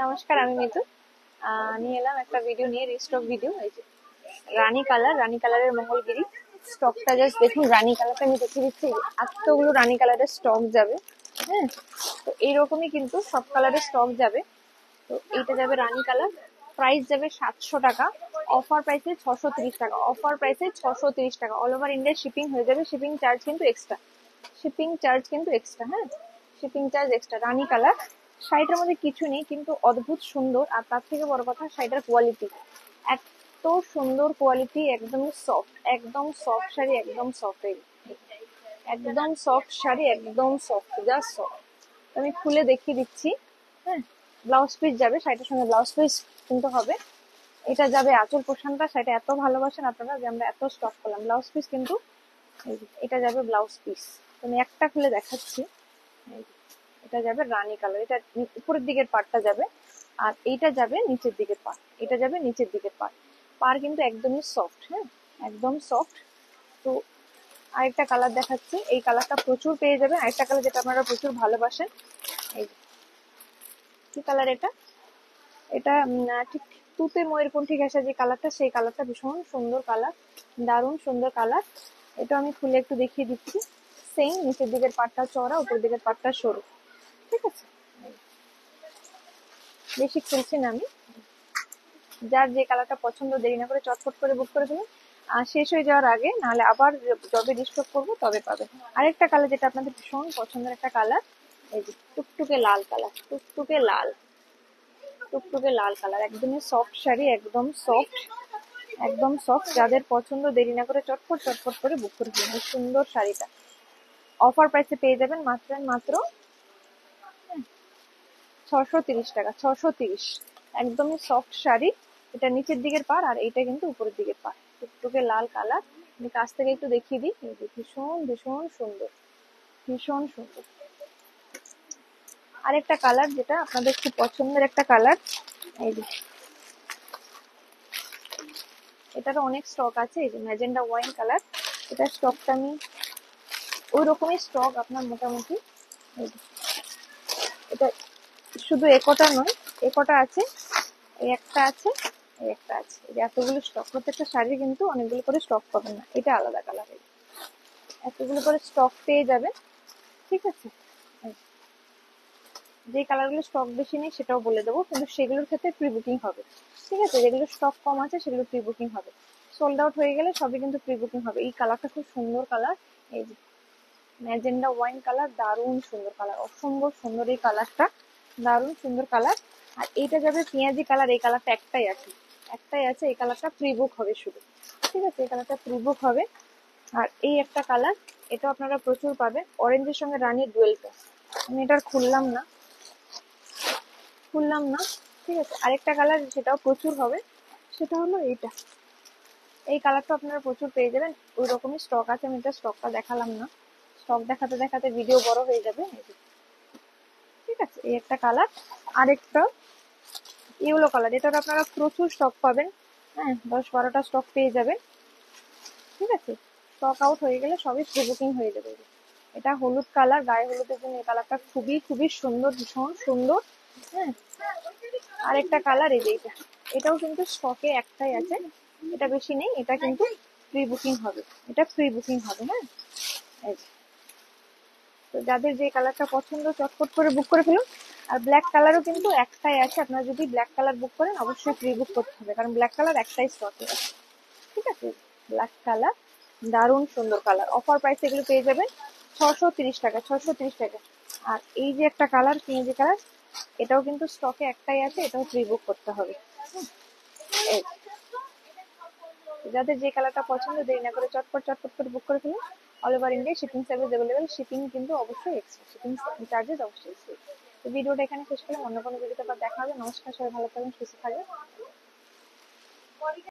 নমস্কার, আমি মিতু। নিয়ে এলাম একটা ভিডিও নিয়ে, রিস্টক ভিডিও। এই যে রানী কালারের মঙ্গলগিরি স্টকটা জাস্ট দেখুন। রানী কালারটা আমি দেখিয়ে দিচ্ছি, এতগুলো রানী কালারের স্টক যাবে। হ্যাঁ, তো এইরকমই কিন্তু সব কালারের স্টক যাবে। তো এইটা যাবে রানী কালার, প্রাইস যাবে 700 টাকা, অফার প্রাইসে 630 টাকা, অফার প্রাইসে 630 টাকা। অল ওভার ইন্ডিয়া শিপিং হয়ে যাবে, শিপিং চার্জ কিন্তু এক্সট্রা, শিপিং চার্জ কিন্তু এক্সট্রা। হ্যাঁ, শিপিং চার্জ এক্সট্রা। রানী কালার, শাড়িটার মধ্যে কিছু নেই কিন্তু অদ্ভুত সুন্দর। আর তার থেকে বড় কথা, শাড়িটার কোয়ালিটি এত সুন্দর, কোয়ালিটি একদম সফট, একদম সফট শাড়ি, একদম সফট, একদম সফট শাড়ি, একদম সফট, জাস্ট সফট। আমি খুলে দেখিয়ে দিচ্ছি। হ্যাঁ, ব্লাউজ পিস যাবে, শাড়িটার সঙ্গে ব্লাউজ পিস কিন্তু হবে। এটা যাবে আঁচল পোষণটা, শাড়িটা এত ভালোবাসেন আপনারা যে আমরা এত স্টক করলাম। ব্লাউজ পিস কিন্তু এটা যাবে ব্লাউজ পিস। আমি একটা খুলে দেখাচ্ছি। এটা যাবে রানী কালার, এটা উপরের দিকের পার্টটা যাবে, আর এইটা যাবে নিচের দিকের পার্ট, এটা যাবে নিচের দিকের পার্ট। পার কিন্তু একদমই সফট। হ্যাঁ, একদম সফট। তো আরেকটা কালার দেখাচ্ছি, এই কালারটা প্রচুর পেয়ে যাবেন। আরেকটা কালার যেটা আপনারা প্রচুর ভালোবাসেন, এই কি কালার এটা, এটা ঠিক তুতে ময়ূরকণ্ঠী ঘেঁষা যে কালারটা, সেই কালারটা ভীষণ সুন্দর কালার, দারুণ সুন্দর কালার। এটা আমি খুলে একটু দেখিয়ে দিচ্ছি। সেম, নিচের দিকের পাটটা চওড়া, উপরের দিকের পাটটা সরু। ঠিক আছে, বেশি খুলছি না আমি। যার যে কালারটা পছন্দ, দেরি না করে চটপট করে বুক করে দেবেন, আর শেষ হয়ে যাওয়ার আগে, নাহলে আবার যবে রিস্টক করবো তবে পাবেন। আরেকটা কালার যেটা আপনাদের ভীষণ পছন্দের একটা কালার, এই যে টুকটুকে লাল কালার, টুকটুকে লাল, টুকটুকে লাল কালার, একদমই সফট শাড়ি, একদম সফট, একদম সফট। যাদের পছন্দ, দেরি না করে চটপট চটপট করে বুক করে দিন এই সুন্দর শাড়িটা। অফার প্রাইসে পেয়ে যাবেন মাত্র মাত্র 630 টাকা, 630। একদমই সফট শাড়ি। এটা নিচের দিকের পার, আর এইটা কিন্তু উপরের দিকের পার। টুকটুকে লাল কালার, আমি কাছ থেকে একটু দেখিয়ে দিই। ভীষণ ভীষণ সুন্দর, ভীষণ সুন্দর। আরেকটা কালার যেটা আপনাদের খুব পছন্দের একটা কালার, এই যে এটারও অনেক স্টক আছে। এই যে ম্যাজেন্ডা ওয়াইন কালার, এটা স্টকটা আমি ওই রকমই স্টক আপনার মোটামুটি। এটা শুধু একটা নয়, একটা আছে, এই একটা আছে, এই একটা আছে, এই এতগুলো স্টক। প্রত্যেকটা শাড়ি কিন্তু অনেকগুলো করে স্টক পাবেন না, এটা আলাদা কালার, এতগুলো করে স্টক পেয়ে যাবেন। ঠিক আছে, যে কালারগুলো স্টক বেশি নেই সেটাও বলে দেবো, কিন্তু সেগুলোর ক্ষেত্রে প্রি বুকিং হবে। ঠিক আছে, যেগুলো স্টক কম আছে সেগুলো প্রি বুকিং হবে। সোল্ড আউট হয়ে গেলে সবই কিন্তু প্রি বুকিং হবে। এই কালারটা খুব সুন্দর কালার, এই যে ম্যাজেন্ডা ওয়াইন কালার, দারুণ সুন্দর কালার, অসম্ভব সুন্দর এই কালারটা, দারুণ সুন্দর কালার। আর এইটা যাবে পেঁয়াজি কালার, এই কালারটা একটাই আছে, একটাই আছে, এই কালারটা প্রি বুক হবে শুধু। ঠিক আছে, এই কালারটা প্রি বুক হবে। আর এই একটা কালার, এটা আপনারা প্রচুর পাবেন, অরেঞ্জের সঙ্গে রানীর ডুয়েল টোন। আমি এটা খুললাম না, খুললাম না। ঠিক আছে, আরেকটা কালার সেটাও প্রচুর হবে, সেটা হলো এইটা। এই কালারটা আপনারা প্রচুর পেয়ে যাবেন, ওই রকমই স্টক আছে। আমি এটা স্টকটা দেখালাম না, স্টক দেখাতে দেখাতে ভিডিও বড় হয়ে যাবে। ঠিক আছে, এই একটা কালার। আরেকটা ইয়েলো কালার, এটার আপনারা প্রচুর স্টক পাবেন। হ্যাঁ, 10-12টা স্টক পেয়ে যাবেন। ঠিক আছে, স্টক আউট হয়ে গেলে সবই প্রি বুকিং হয়ে যাবে। এটা হলুদ কালার, গায়ে হলুদের জন্য এই কালারটা খুবই খুবই সুন্দর, ভীষণ সুন্দর। হ্যাঁ, আরেকটা কালার এই যে এটা, এটাও কিন্তু স্টকে একটাই আছে, এটা বেশি নেই, এটা কিন্তু প্রি বুকিং হবে, এটা প্রি বুকিং হবে। হ্যাঁ, এই যে। তো যাদের যে কালারটা পছন্দ চটপট করে বুক করে ফেলুন। আর ব্ল্যাক কালারও কিন্তু একটাই আছে, আপনারা যদি ব্ল্যাক কালার বুক করেন অবশ্যই প্রি বুক করতে হবে, কারণ ব্ল্যাক কালার একটাই স্টকে আছে। ঠিক আছে, ব্ল্যাক কালার, দারুণ সুন্দর কালার। অফার প্রাইস এগুলো পেয়ে যাবেন 630 টাকা, 630 টাকা। আর এই যে একটা কালার, পেঁয়াজি কালার, এটাও কিন্তু স্টকে একটাই আছে, এটাও প্রি বুক করতে হবে। এই যাদের যে কালারটা পছন্দ, দেরি না করে চটপট চটপট করে বুক করে ফেলুন। All over India shipping service available, shipping কিন্তু অবশ্যই এক্সট্রা, শিপিং চার্জেস অবশ্যই এক্সট্রা। তো ভিডিওটা এখানে শেষ করলাম, অন্য কোনো ভিডিওতে আবার দেখা হবে। নমস্কার, সবাই ভালো থাকবেন, সুস্থ থাকবেন।